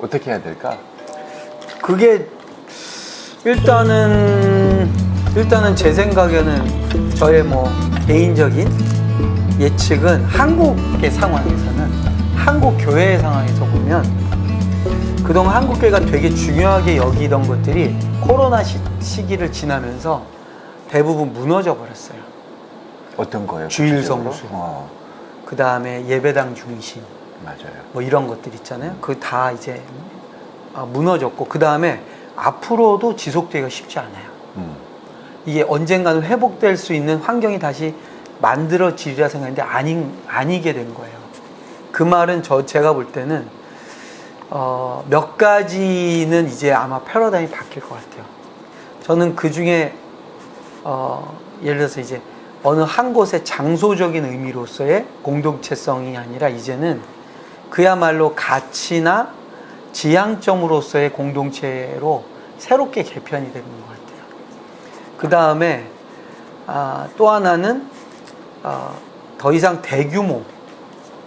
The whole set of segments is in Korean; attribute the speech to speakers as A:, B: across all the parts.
A: 어떻게 해야 될까?
B: 그게 일단은 제 생각에는 저의 뭐 개인적인 예측은 한국의 상황에서는 한국 교회의 상황에서 보면 그동안 한국 교회가 되게 중요하게 여기던 것들이 코로나 시기를 지나면서 대부분 무너져 버렸어요.
A: 어떤 거예요?
B: 주일
A: 구체적으로?
B: 성수, 그 다음에 예배당 중심,
A: 맞아요.
B: 뭐 이런 것들 있잖아요. 그 다 이제 무너졌고, 그 다음에 앞으로도 지속되기가 쉽지 않아요. 이게 언젠가는 회복될 수 있는 환경이 다시 만들어지리라 생각했는데 아니게 된 거예요. 그 말은 제가 볼 때는 몇 가지는 이제 아마 패러다임이 바뀔 것 같아요. 저는 그 중에 예를 들어서 이제 어느 한 곳의 장소적인 의미로서의 공동체성이 아니라 이제는 그야말로 가치나 지향점으로서의 공동체로 새롭게 개편이 되는 것 같아요. 그 다음에 또 하나는 더 이상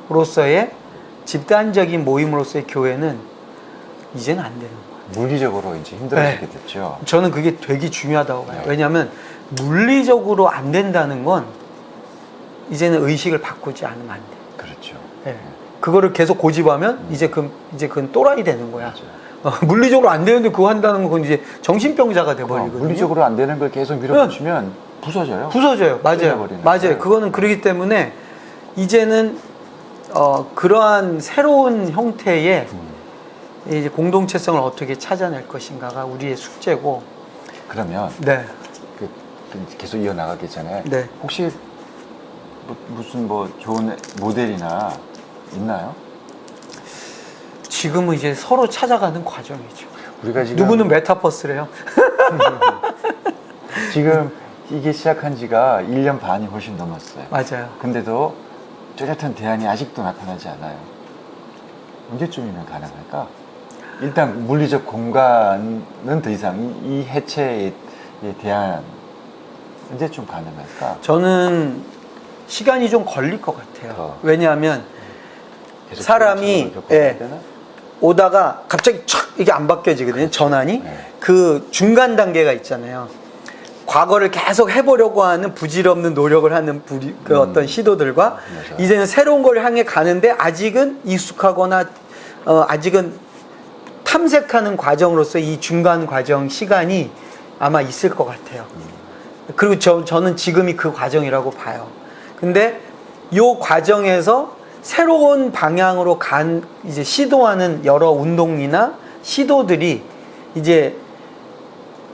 B: 대규모로서의 집단적인 모임으로서의 교회는 이제는 안 되는 거예요.
A: 물리적으로 이제 힘들어지게 됐죠.
B: 저는 그게 되게 중요하다고 봐요.
A: 네.
B: 왜냐하면 물리적으로 안 된다는 건 이제는 의식을 바꾸지 않으면 안 돼.
A: 그렇죠.
B: 네. 그거를 계속 고집하면 이제 그건 또라이 되는 거야. 물리적으로 안 되는데 그거 한다는 건 이제 정신병자가 돼버리거든요.
A: 물리적으로 안 되는 걸 계속 밀어붙이면 부서져요.
B: 부서져요. 맞아요.
A: 찢어버리는
B: 맞아요.
A: 거예요.
B: 그거는 그러기 때문에 이제는 그러한 새로운 형태의 이제 공동체성을 어떻게 찾아낼 것인가가 우리의 숙제고.
A: 그러면
B: 네.
A: 계속 이어나가기 전에
B: 네.
A: 혹시 무슨 좋은 모델이나 있나요?
B: 지금은 이제 서로 찾아가는 과정이죠.
A: 우리가 지금
B: 누구는 메타버스래요.
A: 지금 이게 시작한 지가 1년 반이 훨씬 넘었어요.
B: 맞아요.
A: 근데도 뚜렷한 대안이 아직도 나타나지 않아요. 언제쯤이면 가능할까? 일단 물리적 공간은 더 이상 이 해체에 대한 언제쯤 가능할까?
B: 저는 시간이 좀 걸릴 것 같아요. 왜냐하면
A: 계속
B: 사람이
A: 겪어야 되나?
B: 오다가 갑자기 촥 이게 안 바뀌어지거든요.
A: 그렇죠.
B: 전환이.
A: 네.
B: 그 중간 단계가 있잖아요. 과거를 계속 해보려고 하는 부질없는 노력을 하는 그 어떤 시도들과
A: 맞아요.
B: 이제는 새로운 걸 향해 가는데 아직은 익숙하거나 아직은 탐색하는 과정으로서 이 중간 과정 시간이 아마 있을 것 같아요. 그리고 저는 지금이 그 과정이라고 봐요. 근데 이 과정에서 새로운 방향으로 이제 시도하는 여러 운동이나 시도들이 이제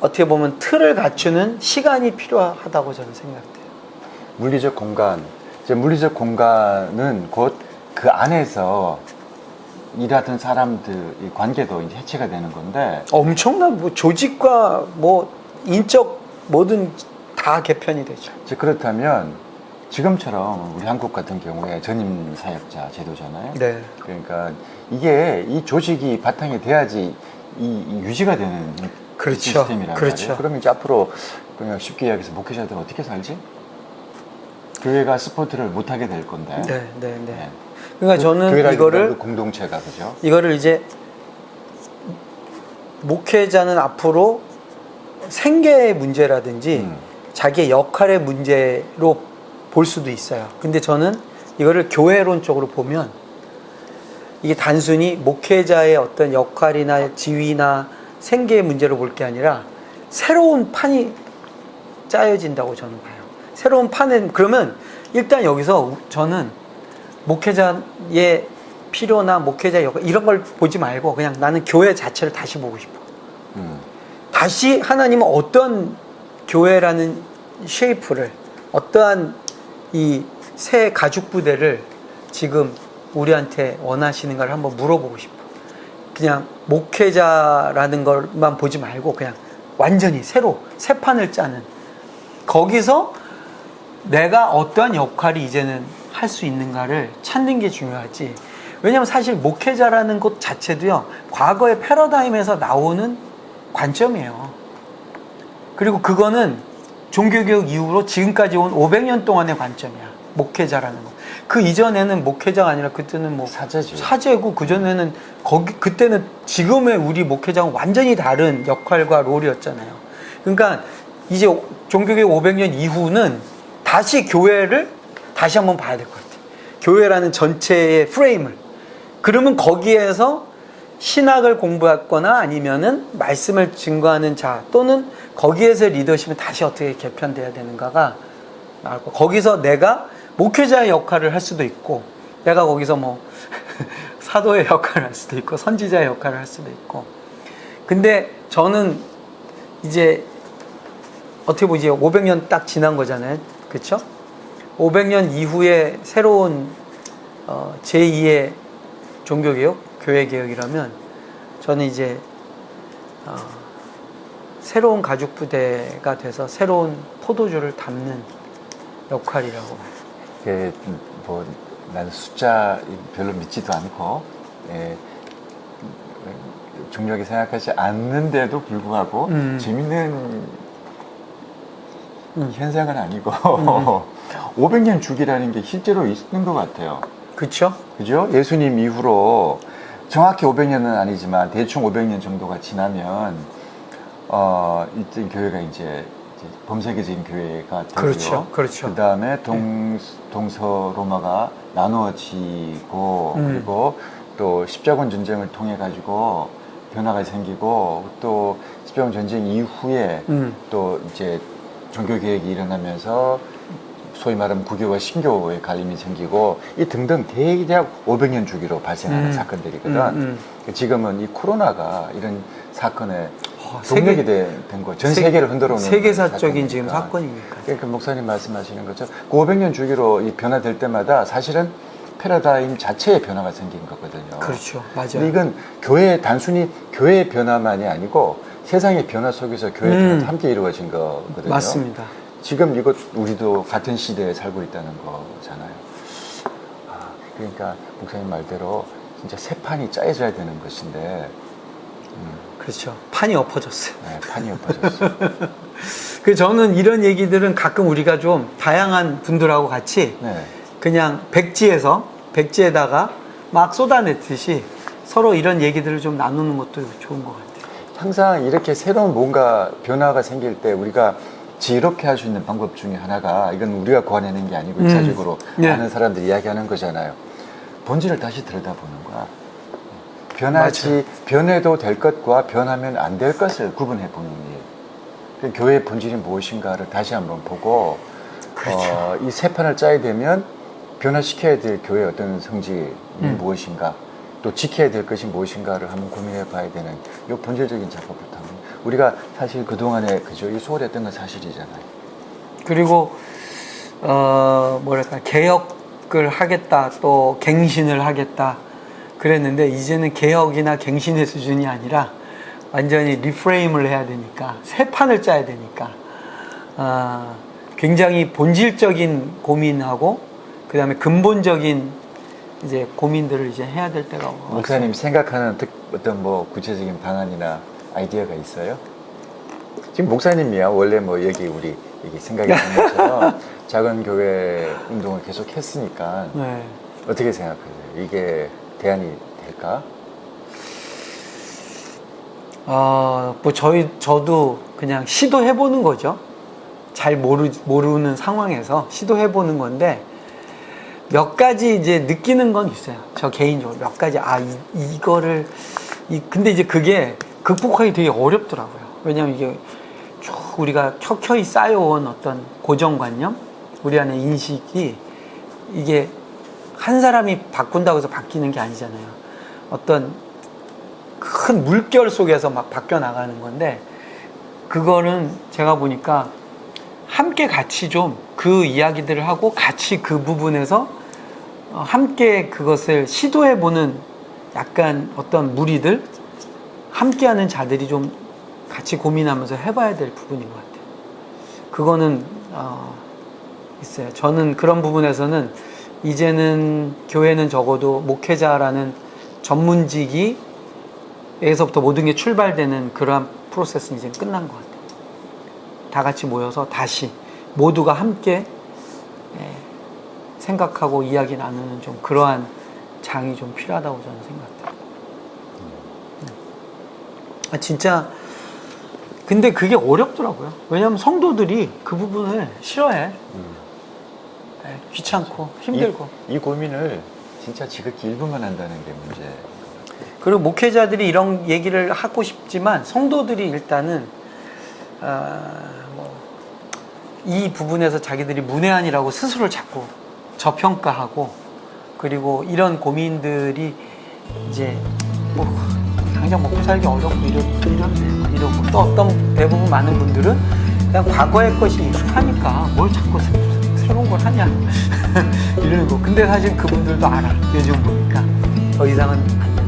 B: 어떻게 보면 틀을 갖추는 시간이 필요하다고 저는 생각해요.
A: 물리적 공간, 이제 물리적 공간은 곧 그 안에서 일하던 사람들의 관계도 이제 해체가 되는 건데
B: 엄청난 뭐 조직과 뭐 인적 뭐든 다 개편이 되죠.
A: 그렇다면 지금처럼 우리 한국 같은 경우에 전임 사역자 제도잖아요.
B: 네.
A: 그러니까 이게 이 조직이 바탕이 돼야지 이 유지가 되는
B: 그렇죠.
A: 시스템이란
B: 그렇죠.
A: 말이에요. 그러면 이제 앞으로 그냥 쉽게 이야기해서 목회자들은 어떻게 살지? 교회가 스포트를 못 하게 될 건데.
B: 네. 그러니까 저는 이거를
A: 공동체가 그죠?
B: 이거를 이제 목회자는 앞으로 생계의 문제라든지 자기의 역할의 문제로 볼 수도 있어요. 근데 저는 이거를 교회론 쪽으로 보면 이게 단순히 목회자의 어떤 역할이나 지위나 생계의 문제로 볼 게 아니라 새로운 판이 짜여진다고 저는 봐요. 새로운 판은 그러면 일단 여기서 저는 목회자의 필요나 목회자의 역할 이런 걸 보지 말고 그냥 나는 교회 자체를 다시 보고 싶어. 다시 하나님은 어떤 교회라는 쉐이프를 어떠한 이 새 가죽 부대를 지금 우리한테 원하시는가를 한번 물어보고 싶어. 그냥 목회자라는 것만 보지 말고 그냥 완전히 새로 새 판을 짜는 거기서 내가 어떠한 역할이 이제는 할 수 있는가를 찾는 게 중요하지. 왜냐하면 사실 목회자라는 것 자체도요 과거의 패러다임에서 나오는 관점이에요. 그리고 그거는 종교개혁 이후로 지금까지 온 500년 동안의 관점이야. 목회자라는 거. 그 이전에는 목회자가 아니라 그때는 뭐
A: 사제지.
B: 사제고 그 전에는 그때는 지금의 우리 목회자는 완전히 다른 역할과 롤이었잖아요. 그러니까 이제 종교개혁 500년 이후는 다시 교회를 다시 한번 봐야 될 것 같아요. 교회라는 전체의 프레임을. 그러면 거기에서 신학을 공부했거나 아니면은 말씀을 증거하는 자 또는 거기에서 리더십은 다시 어떻게 개편돼야 되는가가 나올 거. 거기서 내가 목회자의 역할을 할 수도 있고, 내가 거기서 뭐 사도의 역할을 할 수도 있고, 선지자의 역할을 할 수도 있고. 근데 저는 이제 어떻게 보지 500년 딱 지난 거잖아요, 그렇죠? 500년 이후에 새로운 제2의 종교개혁, 교회개혁이라면 저는 이제 새로운 가죽부대가 돼서 새로운 포도주를 담는 역할이라고 봐요.
A: 이게 뭐 나는 숫자 별로 믿지도 않고 중요하게 생각하지 않는데도 불구하고 재밌는 현상은 아니고 500년 주기라는 게 실제로 있는 것 같아요.
B: 그렇죠?
A: 그죠? 예수님 이후로 정확히 500년은 아니지만 대충 500년 정도가 지나면 이때 교회가 이제 범세계적인 교회가 되고요.
B: 그렇죠. 그렇죠.
A: 그 다음에 동서로마가 나누어지고 그리고 또 십자군 전쟁을 통해 가지고 변화가 생기고 또 십자군 전쟁 이후에 또 이제 종교 개혁이 일어나면서 소위 말하면 구교와 신교의 갈림이 생기고 이 등등 대략 500년 주기로 발생하는 사건들이거든. 지금은 이 코로나가 이런 사건에 동력이 된 거, 전 세계를 흔들어 놓은
B: 세계사적인 지금 사건이니까.
A: 그러니까 목사님 말씀하시는 거죠. 그 500년 주기로 이 변화될 때마다 사실은 패러다임 자체의 변화가 생긴 거거든요.
B: 그렇죠, 맞아요.
A: 근데 이건 단순히 교회의 변화만이 아니고 세상의 변화 속에서 교회의 변화도 함께 이루어진 거거든요.
B: 맞습니다.
A: 지금 이것 우리도 같은 시대에 살고 있다는 거잖아요. 그러니까 목사님 말대로 진짜 새 판이 짜여져야 되는 것인데.
B: 그렇죠. 판이 엎어졌어요.
A: 네, 판이 엎어졌어요.
B: 그 저는 이런 얘기들은 가끔 우리가 좀 다양한 분들하고 같이
A: 네.
B: 그냥 백지에다가 막 쏟아냈듯이 서로 이런 얘기들을 좀 나누는 것도 좋은 것 같아요.
A: 항상 이렇게 새로운 뭔가 변화가 생길 때 우리가 지혜롭게 할 수 있는 방법 중에 하나가 이건 우리가 고안해낸 게 아니고 역사적으로
B: 네.
A: 많은 사람들이 이야기하는 거잖아요. 본질을 다시 들여다보는 거야. 변해도 될 것과 변하면 안 될 것을 구분해 보는 일. 교회의 본질이 무엇인가를 다시 한번 보고
B: 그렇죠.
A: 이 새 판을 짜야 되면 변화시켜야 될 교회의 어떤 성질이 무엇인가 또 지켜야 될 것이 무엇인가를 한번 고민해 봐야 되는 이 본질적인 작업부터 우리가 사실 그동안에 이 소홀했던 건 사실이잖아요.
B: 그리고 뭐랄까 개혁을 하겠다 또 갱신을 하겠다 그랬는데 이제는 개혁이나 갱신의 수준이 아니라 완전히 리프레임을 해야 되니까 새 판을 짜야 되니까 굉장히 본질적인 고민하고 그 다음에 근본적인 이제 고민들을 이제 해야 될 때가 왔어요.
A: 목사님 생각하는 어떤 뭐 구체적인 방안이나 아이디어가 있어요? 지금 목사님이야 원래 뭐 여기 우리 생각이 드는 것처럼 작은 교회 운동을 계속 했으니까
B: 네.
A: 어떻게 생각하세요? 이게 대안이 될까?
B: 뭐 저도 그냥 시도해보는 거죠. 잘 모르는 상황에서 시도해보는 건데 몇 가지 이제 느끼는 건 있어요. 저 개인적으로 몇 가지 근데 이제 그게 극복하기 되게 어렵더라고요. 왜냐면 이게 쭉 우리가 켜켜이 쌓여온 어떤 고정관념, 우리 안에 인식이 이게 한 사람이 바꾼다고 해서 바뀌는 게 아니잖아요. 어떤 큰 물결 속에서 막 바뀌어 나가는 건데 그거는 제가 보니까 함께 같이 좀 그 이야기들을 하고 같이 그 부분에서 함께 그것을 시도해보는 약간 어떤 무리들 함께하는 자들이 좀 같이 고민하면서 해봐야 될 부분인 것 같아요. 그거는 있어요. 저는 그런 부분에서는 이제는 교회는 적어도 목회자라는 전문직에서부터 모든 게 출발되는 그러한 프로세스는 이제 끝난 것 같아요. 다 같이 모여서 다시 모두가 함께 생각하고 이야기 나누는 좀 그러한 장이 좀 필요하다고 저는 생각해요. 진짜 근데 그게 어렵더라고요. 왜냐하면 성도들이 그 부분을 싫어해. 네, 귀찮고 힘들고.
A: 이 고민을 진짜 지극히 일부만 한다는 게 문제예요.
B: 그리고 목회자들이 이런 얘기를 하고 싶지만 성도들이 일단은 이 부분에서 자기들이 문외한이라고 스스로를 자꾸 저평가하고, 그리고 이런 고민들이 이제 당장 먹고 살기 어렵고 이러고 또 어떤 대부분 많은 분들은 그냥 과거의 것이 익숙하니까 뭘 자꾸 새로운 걸 하냐 이러는 거. 근데 사실 그분들도 알아. 요즘 보니까 더 이상은 안 돼.